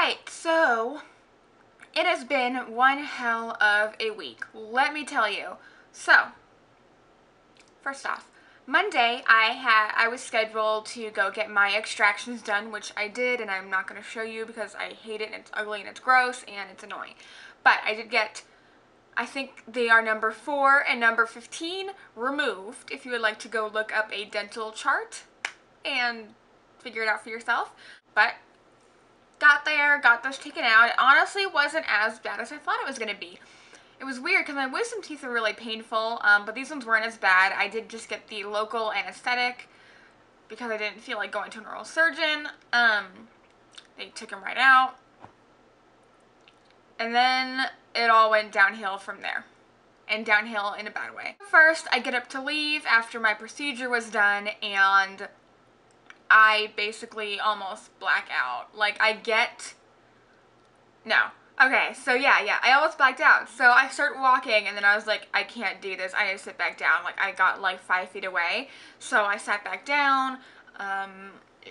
Alright, so it has been one hell of a week, let me tell you. So, first off, Monday I was scheduled to go get my extractions done, which I did, and I'm not going to show you because I hate it and it's ugly and it's gross and it's annoying. But I did get, I think they are number 4 and number 15 removed, if you would like to go look up a dental chart and figure it out for yourself. But got there, got those taken out. It honestly wasn't as bad as I thought it was going to be. It was weird because my wisdom teeth are really painful, but these ones weren't as bad. I did just get the local anesthetic because I didn't feel like going to an oral surgeon. They took them right out. And then it all went downhill from there. And downhill in a bad way. First, I get up to leave after my procedure was done, and I basically almost black out. Like, no. Okay, so yeah, I almost blacked out. So I start walking, and then I was like, I can't do this. I need to sit back down. Like, I got like 5 feet away. So I sat back down.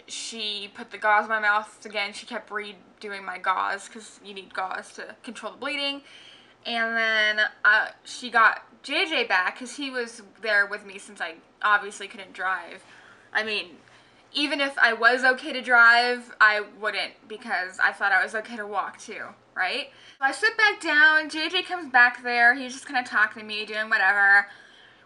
She put the gauze in my mouth again. She kept redoing my gauze because you need gauze to control the bleeding. And then she got JJ back because he was there with me since I obviously couldn't drive. I mean, even if I was okay to drive, I wouldn't because I thought I was okay to walk too, right? So I sit back down, JJ comes back there, he's just kind of talking to me, doing whatever.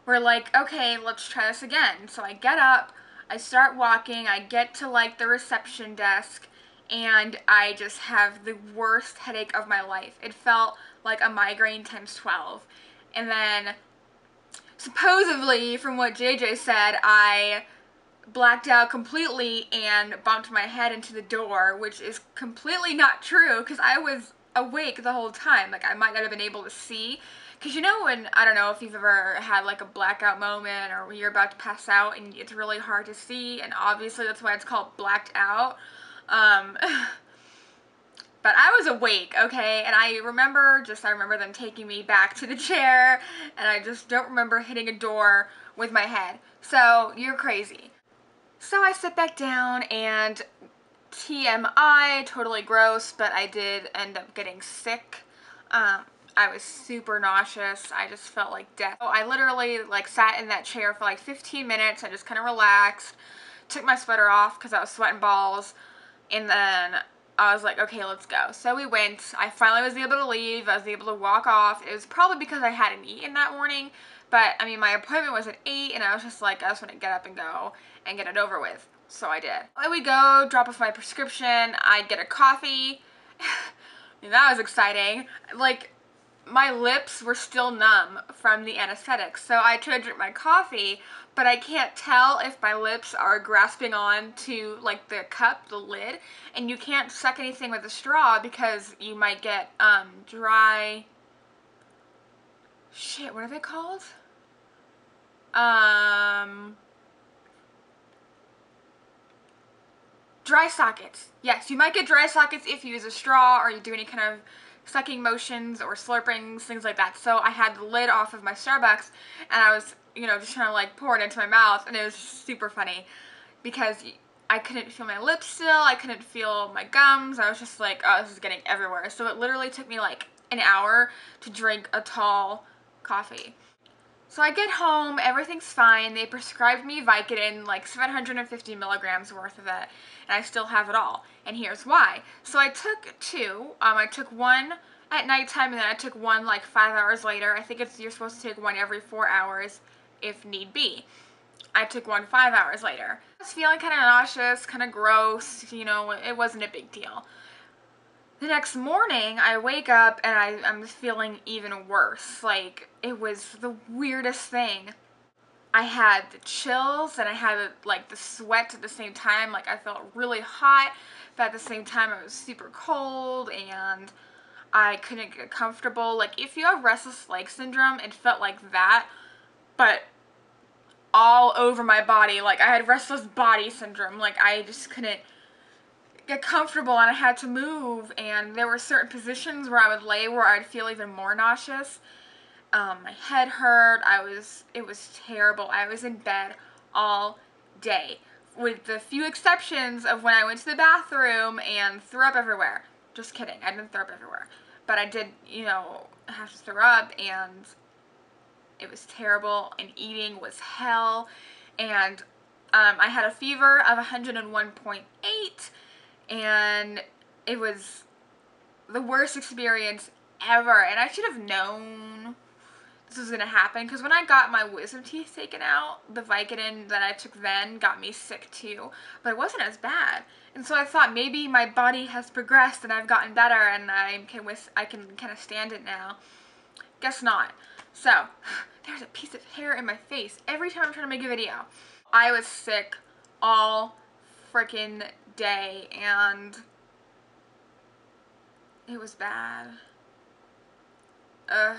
We're like, okay, let's try this again. So I get up, I start walking, I get to like the reception desk, and I just have the worst headache of my life. It felt like a migraine times 12. And then, supposedly, from what JJ said, I blacked out completely and bumped my head into the door, which is completely not true because I was awake the whole time. Like, I might not have been able to see. Because you know when, I don't know if you've ever had like a blackout moment or when you're about to pass out and it's really hard to see, and obviously that's why it's called blacked out. But I was awake, okay, and I remember them taking me back to the chair, and I just don't remember hitting a door with my head. So, you're crazy. So I sit back down, and TMI, totally gross, but I did end up getting sick. I was super nauseous. I just felt like death. So I literally like sat in that chair for like 15 minutes. I just kind of relaxed, took my sweater off because I was sweating balls, and then I was like, okay, let's go. So we went. I finally was able to leave. I was able to walk off. It was probably because I hadn't eaten that morning, but I mean, my appointment was at 8, and I was just like, I just want to get up and go and get it over with. So I did. I would go, drop off my prescription, I'd get a coffee. And that was exciting. Like, my lips were still numb from the anesthetic, so I try to drink my coffee, but I can't tell if my lips are grasping on to like the cup, the lid, and you can't suck anything with a straw because you might get dry, shit, what are they called? Dry sockets. Yes, you might get dry sockets if you use a straw or you do any kind of sucking motions or slurpings, things like that. So I had the lid off of my Starbucks, and I was, just trying to like pour it into my mouth, and it was super funny because I couldn't feel my lips still, I couldn't feel my gums, I was just like, oh, this is getting everywhere. So it literally took me like an hour to drink a tall coffee. So I get home, everything's fine. They prescribed me Vicodin, like 750 milligrams worth of it, and I still have it all. And here's why. So I took 2. I took one at nighttime, and then I took one like 5 hours later. I think you're supposed to take one every 4 hours if need be. I took one 5 hours later. I was feeling kind of nauseous, kind of gross, it wasn't a big deal. The next morning, I wake up and I'm feeling even worse. Like, it was the weirdest thing. I had the chills and I had like the sweat at the same time. Like, I felt really hot, but at the same time I was super cold and I couldn't get comfortable. Like, if you have restless leg syndrome, it felt like that, but all over my body. Like, I had restless body syndrome. Like, I just couldn't get comfortable and I had to move, and there were certain positions where I would lay where I'd feel even more nauseous. My head hurt, it was terrible. I was in bed all day, with the few exceptions of when I went to the bathroom and threw up everywhere. Just kidding. I didn't throw up everywhere. But I did, you know, have to throw up, and it was terrible, and eating was hell, and I had a fever of 101.8, and it was the worst experience ever, and I should have known this was going to happen, because when I got my wisdom teeth taken out, the Vicodin that I took then got me sick too, but it wasn't as bad, and so I thought maybe my body has progressed and I've gotten better and I can kind of stand it now. Guess not. So, there's a piece of hair in my face every time I'm trying to make a video. I was sick all freaking day, and it was bad. Ugh.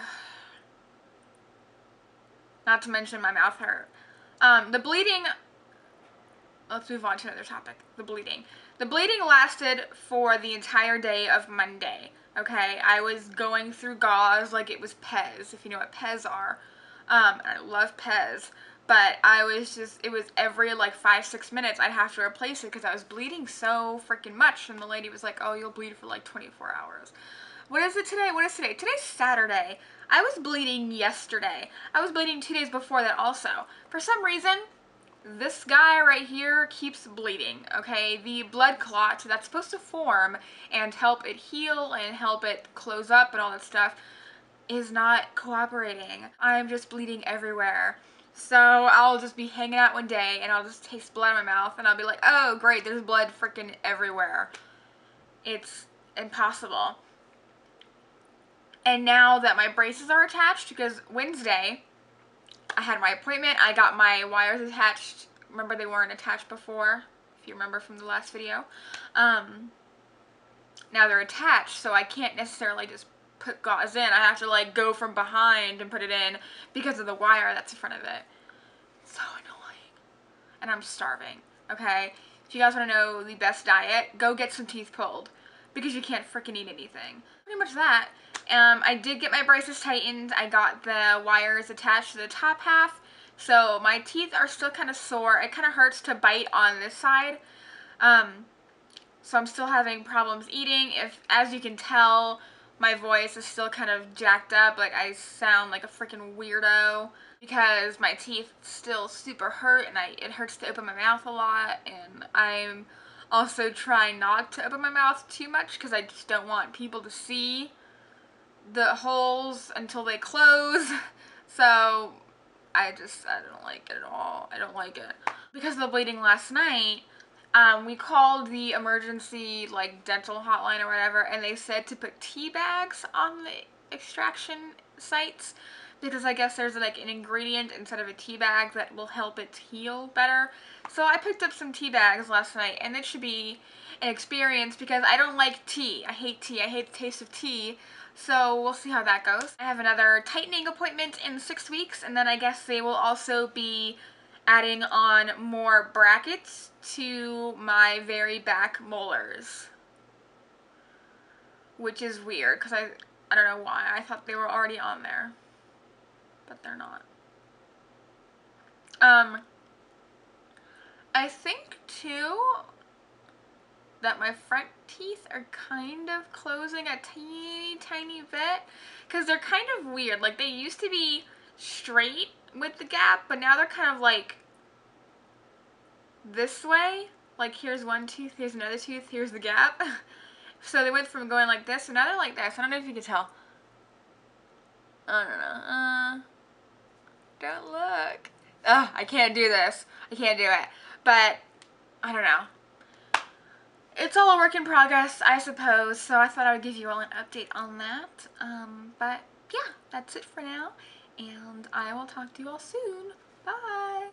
Not to mention my mouth hurt. The bleeding, let's move on to another topic. The bleeding. The bleeding lasted for the entire day of Monday. Okay, I was going through gauze like it was Pez, if you know what Pez are. And I love Pez, but it was every like 5-6 minutes I'd have to replace it because I was bleeding so freaking much, and the lady was like, oh, you'll bleed for like 24 hours. What is it today? What is today? Today's Saturday. I was bleeding yesterday. I was bleeding 2 days before that also. For some reason, this guy right here keeps bleeding, okay? The blood clot that's supposed to form and help it heal and help it close up and all that stuff is not cooperating. I'm just bleeding everywhere. So I'll just be hanging out one day and I'll just taste blood in my mouth and I'll be like, oh great, there's blood freaking everywhere. It's impossible. And now that my braces are attached, because Wednesday I had my appointment, I got my wires attached. Remember, they weren't attached before, if you remember from the last video. Now they're attached, so I can't necessarily just put gauze in. I have to like go from behind and put it in because of the wire that's in front of it. It's so annoying. And I'm starving, okay? If you guys want to know the best diet, go get some teeth pulled, because you can't freaking eat anything. Pretty much that. I did get my braces tightened. I got the wires attached to the top half, so my teeth are still kind of sore. It kind of hurts to bite on this side. So I'm still having problems eating. As you can tell, my voice is still kind of jacked up. Like, I sound like a freaking weirdo because my teeth still super hurt, and it hurts to open my mouth a lot, and I'm also trying not to open my mouth too much because I just don't want people to see the holes until they close. So I don't like it at all. I don't like it. Because of the bleeding last night, we called the emergency like dental hotline or whatever, and they said to put tea bags on the extraction sites, because I guess there's like an ingredient instead of a tea bag that will help it heal better. So I picked up some tea bags last night, and it should be an experience because I don't like tea. I hate tea. I hate the taste of tea. So we'll see how that goes. I have another tightening appointment in 6 weeks, and then I guess they will also be adding on more brackets to my very back molars, which is weird because I don't know why. I thought they were already on there, but they're not. I think too that my front teeth are kind of closing a tiny bit, because they're kind of weird. Like, they used to be straight with the gap, but now they're kind of like this way. Like, here's one tooth, here's another tooth, here's the gap. So they went from going like this, and now they're like this. I don't know if you can tell. I don't know. Don't look. Ugh, I can't do this. I can't do it. But, I don't know. It's all a work in progress, I suppose, so I thought I would give you all an update on that. But yeah, that's it for now, and I will talk to you all soon. Bye!